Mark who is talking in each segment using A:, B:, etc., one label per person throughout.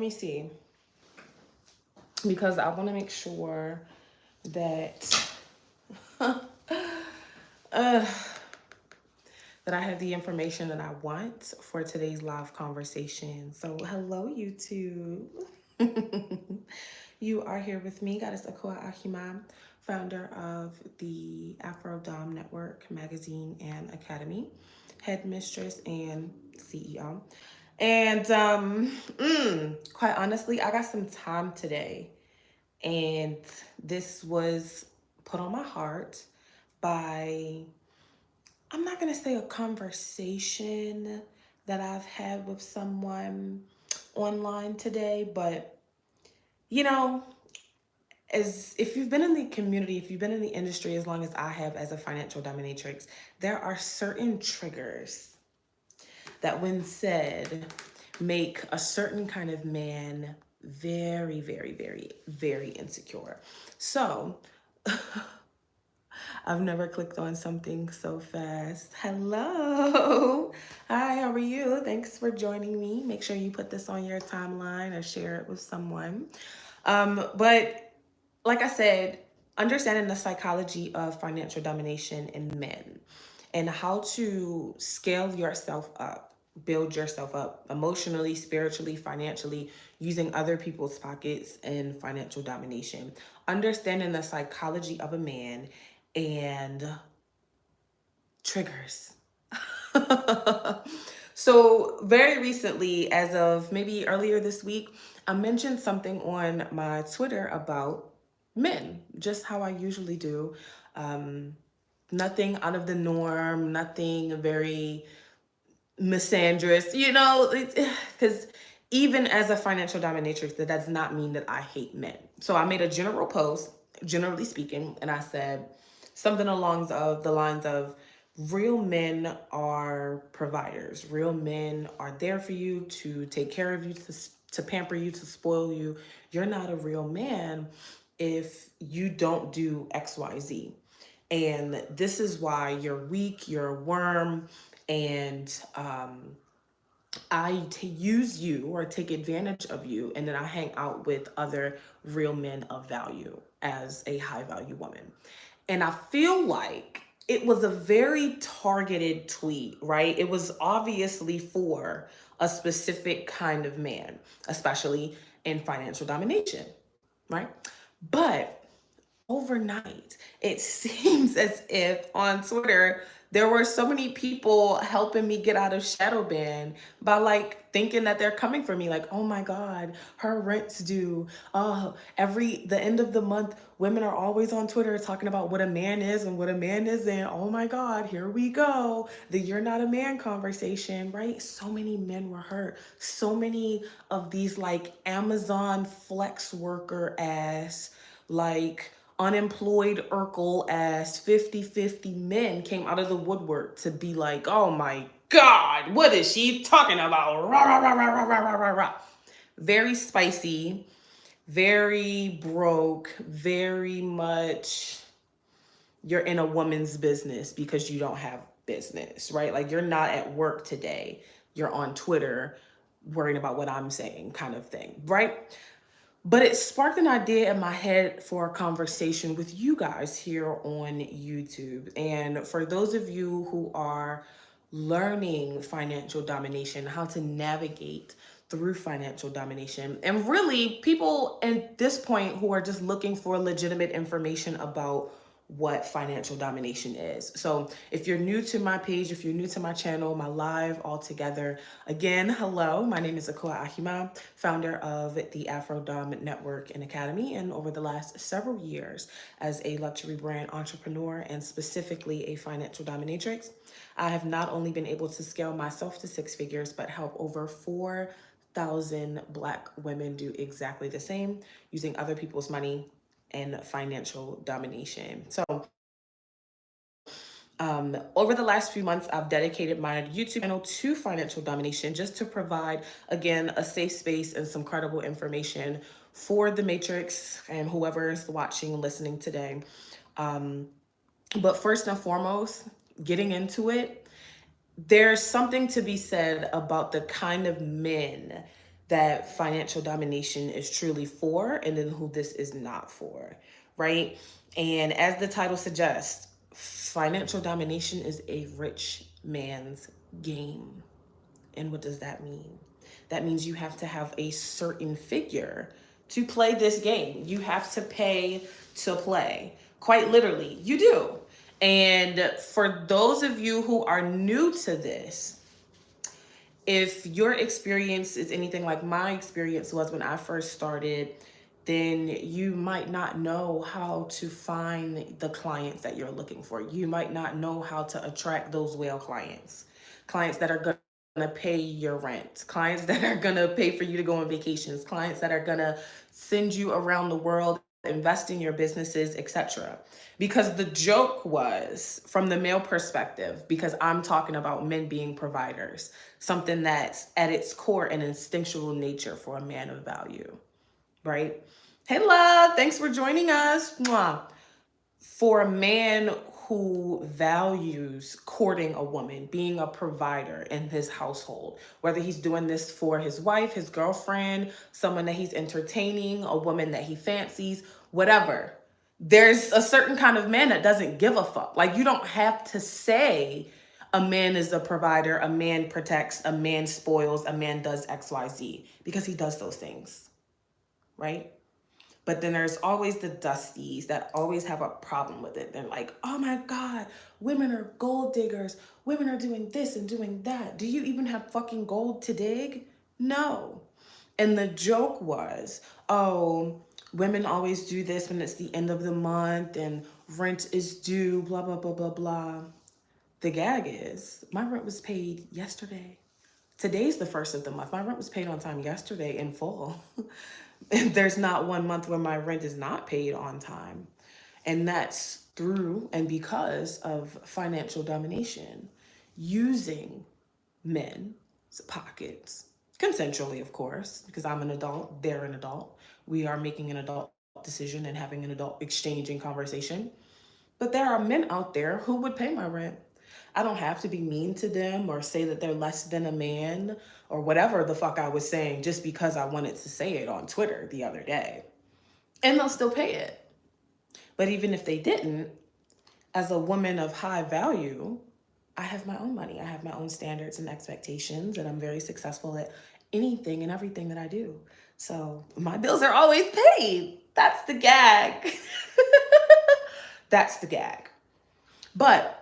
A: me see. Because I want to make sure that uh, that I have the information that I want for today's live conversation. So, hello, YouTube. You are here with me, Goddess Akua Ahima, founder of the Afro Dom Network magazine and academy, headmistress and CEO. And quite honestly, I got some time today, and this was put on my heart by, I'm not going to say a conversation that I've had with someone online today, but you know, as if you've been in the community, if you've been in the industry as long as I have as a financial dominatrix, there are certain triggers that, when said, make a certain kind of man very, very, very, very insecure. So, I've never clicked on something so fast. Hello. Hi, how are you? Thanks for joining me. Make sure you put this on your timeline or share it with someone. But like I said, understanding the psychology of financial domination in men and how to scale yourself up, build yourself up emotionally, spiritually, financially, using other people's pockets in financial domination. Understanding the psychology of a man and triggers. So very recently, as of maybe earlier this week, I mentioned something on my Twitter about men, just how I usually do. Nothing out of the norm, nothing very misandrous, because even as a financial dominatrix, that does not mean that I hate men. So I made a general post, generally speaking, and I said something along the lines of, real men are providers. Real men are there for you, to take care of you, to pamper you, to spoil you. You're not a real man if you don't do XYZ. And this is why you're weak, you're a worm, and I use you or take advantage of you, and then I hang out with other real men of value as a high value woman. And I feel like it was a very targeted tweet, right? It was obviously for a specific kind of man, especially in financial domination, right? But overnight, it seems as if on Twitter, there were so many people helping me get out of shadow ban by like thinking that they're coming for me. Like, oh my God, her rent's due. Oh, the end of the month, women are always on Twitter talking about what a man is and what a man isn't. Oh my God, here we go. The "you're not a man" conversation, right? So many men were hurt. So many of these like Amazon flex worker ass, like unemployed Urkel ass 50-50 men came out of the woodwork to be like, oh my God, what is she talking about? Rah, rah, rah, rah, rah, rah, rah, rah. Very spicy, very broke, very much you're in a woman's business because you don't have business, right? Like, you're not at work today. You're on Twitter worrying about what I'm saying, kind of thing, right? But it sparked an idea in my head for a conversation with you guys here on YouTube. And for those of you who are learning financial domination, how to navigate through financial domination, and really people at this point who are just looking for legitimate information about what financial domination is. So if you're new to my page, if you're new to my channel, my live altogether, again, hello, my name is Akua Ahima, founder of the Afro Dom Network and Academy, and over the last several years as a luxury brand entrepreneur and specifically a financial dominatrix, I have not only been able to scale myself to six figures, but help over 4,000 Black women do exactly the same using other people's money and financial domination. So over the last few months, I've dedicated my YouTube channel to financial domination, just to provide, again, a safe space and some credible information for the Matrix and whoever is watching and listening today. But first and foremost, getting into it, there's something to be said about the kind of men that financial domination is truly for, and then who this is not for, right? And as the title suggests, financial domination is a rich man's game. And what does that mean? That means you have to have a certain figure to play this game. You have to pay to play. Quite literally, you do. And for those of you who are new to this, if your experience is anything like my experience was when I first started, then you might not know how to find the clients that you're looking for. You might not know how to attract those whale clients, clients that are going to pay your rent, clients that are going to pay for you to go on vacations, clients that are going to send you around the world, invest in your businesses, etc. Because the joke was from the male perspective, because I'm talking about men being providers, something that's at its core an instinctual nature for a man of value, right? Hey, love, thanks for joining us. Mwah. For a man who values courting a woman, being a provider in his household, whether he's doing this for his wife, his girlfriend, someone that he's entertaining, a woman that he fancies, whatever, there's a certain kind of man that doesn't give a fuck. Like, you don't have to say a man is a provider, a man protects, a man spoils, a man does XYZ, because he does those things, right? But then there's always the dusties that always have a problem with it. They're like, oh my God, women are gold diggers. Women are doing this and doing that. Do you even have fucking gold to dig? No. And the joke was, oh, women always do this when it's the end of the month and rent is due, blah, blah, blah, blah, blah. The gag is, my rent was paid yesterday. Today's the first of the month. My rent was paid on time yesterday in full. There's not one month where my rent is not paid on time. And that's through and because of financial domination, using men's pockets, consensually, of course, because I'm an adult, they're an adult. We are making an adult decision and having an adult exchange and conversation. But there are men out there who would pay my rent. I don't have to be mean to them or say that they're less than a man or whatever the fuck I was saying just because I wanted to say it on Twitter the other day. And they'll still pay it. But even if they didn't, as a woman of high value, I have my own money. I have my own standards and expectations, and I'm very successful at anything and everything that I do. So my bills are always paid. That's the gag. That's the gag. But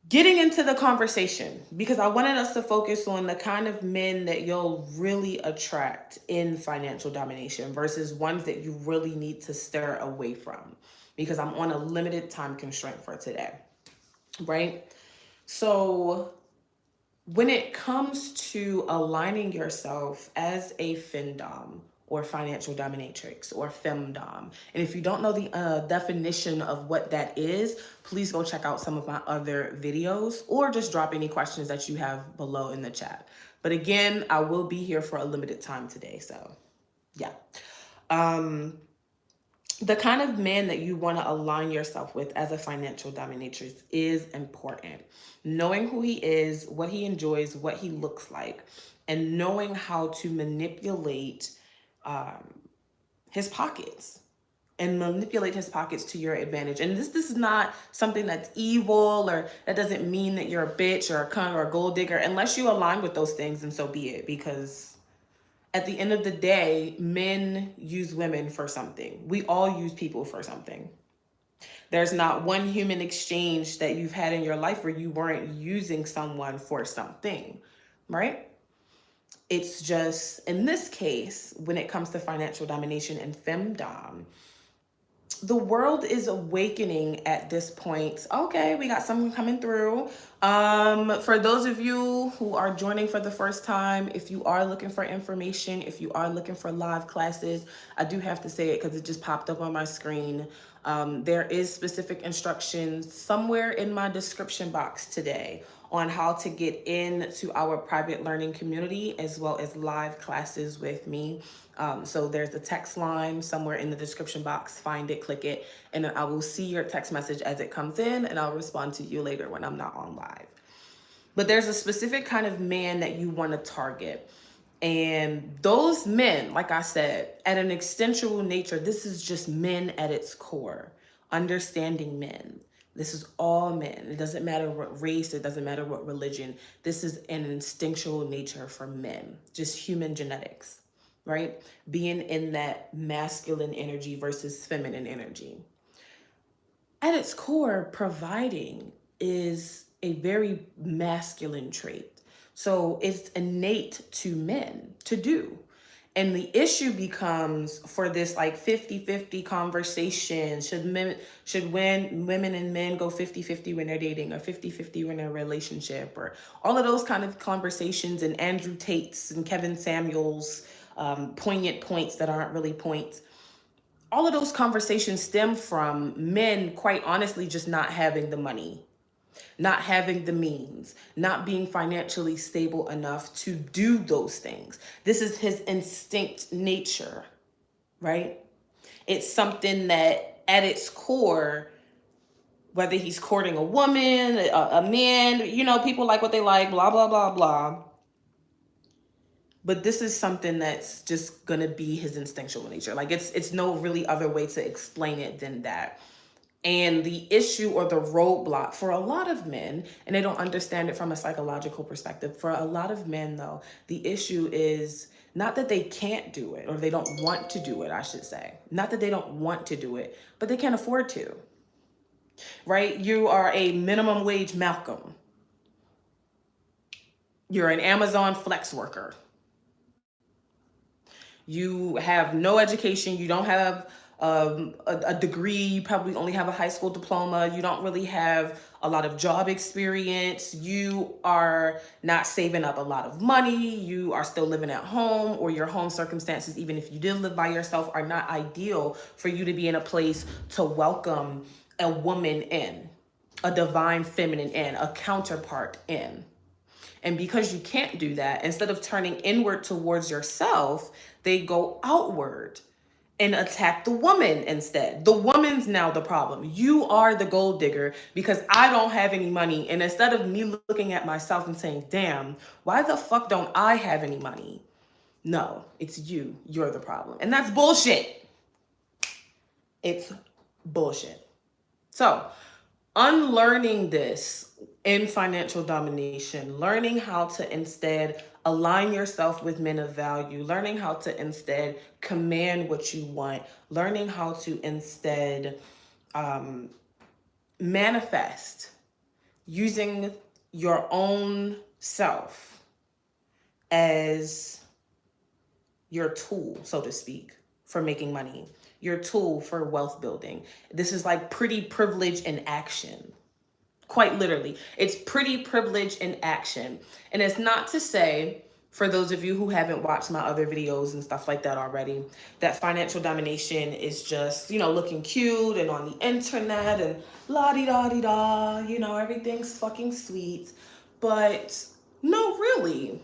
A: getting into the conversation, because I wanted us to focus on the kind of men that you'll really attract in financial domination versus ones that you really need to steer away from, because I'm on a limited time constraint for today, right? So when it comes to aligning yourself as a findom or financial dominatrix or femdom, and if you don't know the definition of what that is, please go check out some of my other videos or just drop any questions that you have below in the chat. But again, I will be here for a limited time today, so yeah. The kind of man that you want to align yourself with as a financial dominatrix is important. Knowing who he is, what he enjoys, what he looks like, and knowing how to manipulate his pockets and manipulate his pockets to your advantage. And this is not something that's evil, or that doesn't mean that you're a bitch or a cunt or a gold digger, unless you align with those things, and so be it. Because at the end of the day, men use women for something. We all use people for something. There's not one human exchange that you've had in your life where you weren't using someone for something, right? It's just, in this case, when it comes to financial domination and femdom, the world is awakening at this point. Okay, we got someone coming through. For those of you who are joining for the first time, if you are looking for information, if you are looking for live classes, I do have to say it because it just popped up on my screen. There is specific instructions somewhere in my description box today on how to get into our private learning community, as well as live classes with me. So there's a text line somewhere in the description box. Find it, click it, and then I will see your text message as it comes in, and I'll respond to you later when I'm not on live. But there's a specific kind of man that you want to target. And those men, like I said, at an existential nature, this is just men at its core, understanding men. This is all men. It doesn't matter what race, it doesn't matter what religion. This is an instinctual nature for men, just human genetics, right? Being in that masculine energy versus feminine energy. At its core, providing is a very masculine trait. So it's innate to men to do. And the issue becomes for this like 50-50 conversation. Should women and men go 50-50 when they're dating, or 50-50 when they're in a relationship, or all of those kind of conversations, and Andrew Tate's and Kevin Samuels poignant points that aren't really points. All of those conversations stem from men, quite honestly, just not having the money, not having the means, not being financially stable enough to do those things. This is his instinct nature, right? It's something that at its core, whether he's courting a woman, a man, people like what they like, blah, blah, blah, blah. But this is something that's just gonna be his instinctual nature. Like it's no really other way to explain it than that. And the issue or the roadblock for a lot of men, and they don't understand it from a psychological perspective, for a lot of men though, the issue is not that they can't do it, or they don't want to do it, I should say. Not that they don't want to do it, but they can't afford to, right? You are a minimum wage Malcolm. You're an Amazon flex worker. You have no education. You don't have a degree. You probably only have a high school diploma. You don't really have a lot of job experience. You are not saving up a lot of money. You are still living at home, or your home circumstances, even if you did live by yourself, are not ideal for you to be in a place to welcome a woman in, a divine feminine in, a counterpart in. And because you can't do that, instead of turning inward towards yourself, they go outward and attack the woman instead. The woman's now the problem. You are the gold digger because I don't have any money. And instead of me looking at myself and saying, damn, why the fuck don't I have any money? No, it's you. You're the problem. And that's bullshit. It's bullshit. So, unlearning this in financial domination, learning how to instead align yourself with men of value, learning how to instead command what you want, learning how to instead manifest using your own self as your tool, so to speak, for making money, your tool for wealth building. This is like pretty privilege in action. Quite literally, it's pretty privilege in action. And it's not to say, for those of you who haven't watched my other videos and stuff like that already, that financial domination is just, looking cute and on the internet and la-di-da-di-da, everything's fucking sweet. But no, really.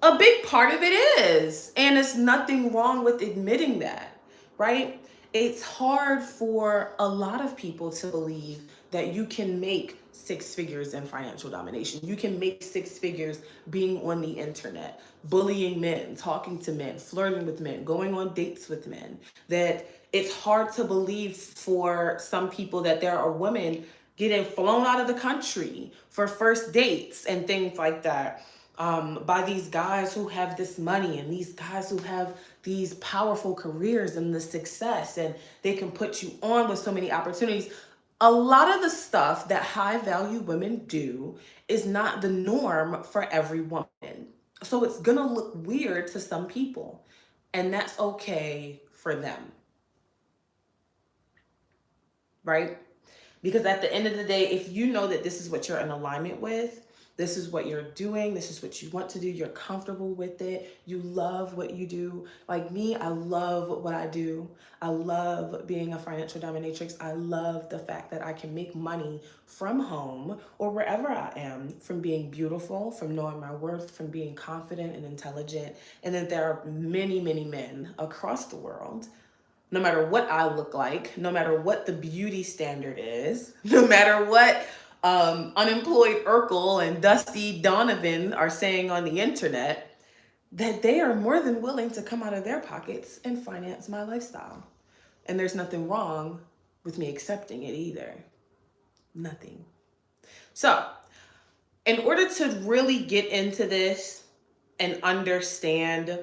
A: A big part of it is, and it's nothing wrong with admitting that, right? It's hard for a lot of people to believe that you can make six figures in financial domination. You can make six figures being on the internet, bullying men, talking to men, flirting with men, going on dates with men. That it's hard to believe for some people that there are women getting flown out of the country for first dates and things like that. By these guys who have this money, and these guys who have these powerful careers and the success, and they can put you on with so many opportunities. A lot of the stuff that high value women do is not the norm for every woman. So it's gonna look weird to some people, and that's okay for them, right? Because at the end of the day, if you know that this is what you're in alignment with, this is what you're doing, this is what you want to do, you're comfortable with it, you love what you do. Like me, I love what I do. I love being a financial dominatrix. I love the fact that I can make money from home or wherever I am, from being beautiful, from knowing my worth, from being confident and intelligent. And then there are many, many men across the world, no matter what I look like, no matter what the beauty standard is, no matter what unemployed Urkel and Dusty Donovan are saying on the internet, that they are more than willing to come out of their pockets and finance my lifestyle. And there's nothing wrong with me accepting it either. Nothing. So, in order to really get into this and understand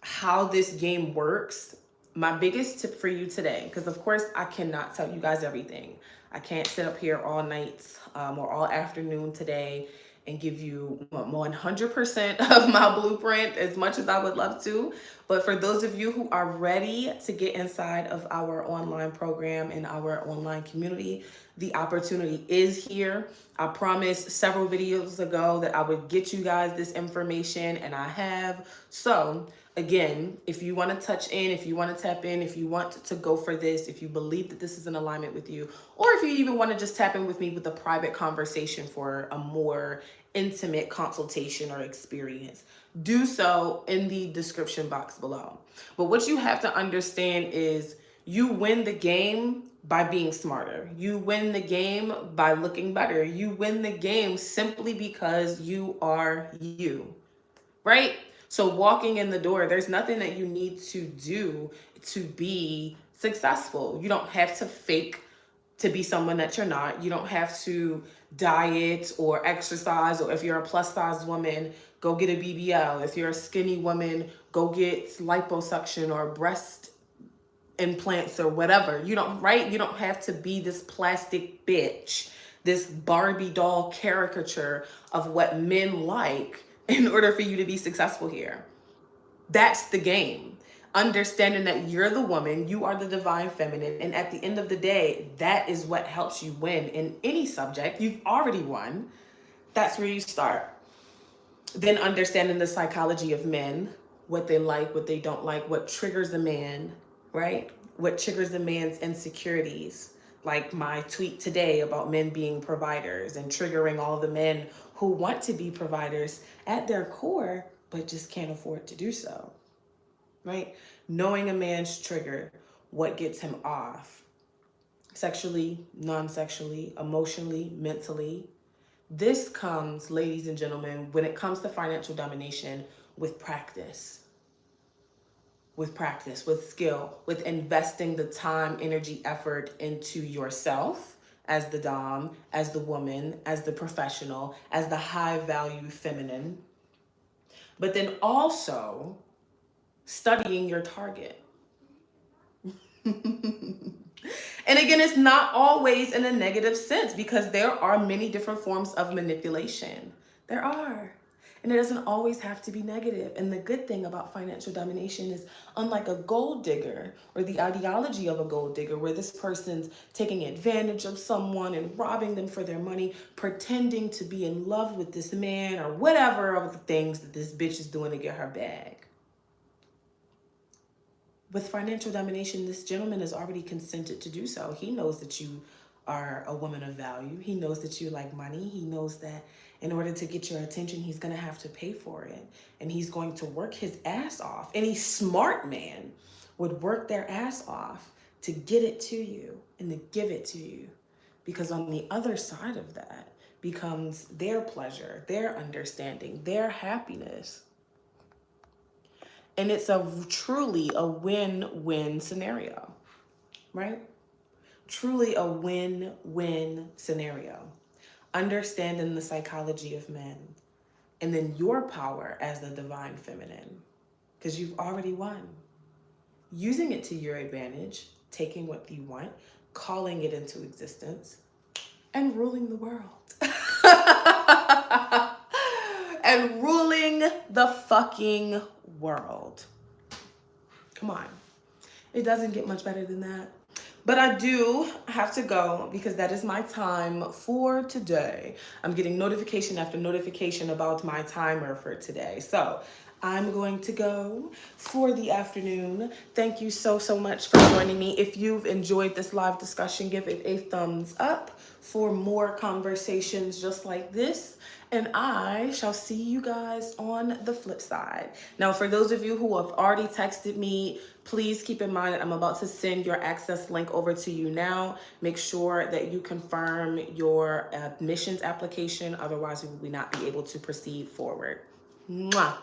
A: how this game works, my biggest tip for you today, because of course I cannot tell you guys everything. I can't sit up here all night or all afternoon today and give you 100% of my blueprint as much as I would love to. But for those of you who are ready to get inside of our online program and our online community, the opportunity is here. I promised several videos ago that I would get you guys this information, and I have. So again, if you want to touch in, if you want to tap in, if you want to go for this, if you believe that this is in alignment with you, or if you even want to just tap in with me with a private conversation for a more intimate consultation or experience, do so in the description box below. But what you have to understand is you win the game by being smarter. You win the game by looking better. You win the game simply because you are you, right? So walking in the door, there's nothing that you need to do to be successful. You don't have to fake to be someone that you're not. You don't have to diet or exercise, or if you're a plus size woman, go get a BBL. If you're a skinny woman, go get liposuction or breast implants or whatever. You don't, right? You don't have to be this plastic bitch, this Barbie doll caricature of what men like in order for you to be successful here. That's the game. Understanding that you're the woman, you are the divine feminine, and at the end of the day, that is what helps you win in any subject. You've already won. That's where you start. Then understanding the psychology of men, what they like, what they don't like, what triggers a man, right? What triggers a man's insecurities, like my tweet today about men being providers and triggering all the men who want to be providers at their core, but just can't afford to do so, right? Knowing a man's trigger, what gets him off, sexually, non-sexually, emotionally, mentally. This comes, ladies and gentlemen, when it comes to financial domination, with practice. With practice, with skill, with investing the time, energy, effort into yourself as the dom, as the woman, as the professional, as the high value feminine. But then also studying your target. And again, it's not always in a negative sense, because there are many different forms of manipulation. There are. And it doesn't always have to be negative. And the good thing about financial domination is, unlike a gold digger or the ideology of a gold digger, where this person's taking advantage of someone and robbing them for their money, pretending to be in love with this man or whatever of the things that this bitch is doing to get her bag. With financial domination, this gentleman has already consented to do so. He knows that you are a woman of value. He knows that you like money. He knows that in order to get your attention, he's going to have to pay for it. And he's going to work his ass off. Any smart man would work their ass off to get it to you and to give it to you. Because on the other side of that becomes their pleasure, their understanding, their happiness. And it's truly a win-win scenario, right? Truly a win-win scenario. Understanding the psychology of men, and then your power as the divine feminine, because you've already won. Using it to your advantage, taking what you want, calling it into existence, and ruling the world. And ruling the fucking world. Come on. It doesn't get much better than that. But I do have to go, because that is my time for today. I'm getting notification after notification about my timer for today. So I'm going to go for the afternoon. Thank you so much for joining me. If you've enjoyed this live discussion, give it a thumbs up for more conversations just like this. And I shall see you guys on the flip side. Now, for those of you who have already texted me, please keep in mind that I'm about to send your access link over to you now. Make sure that you confirm your admissions application. Otherwise, we will not be able to proceed forward. Mwah.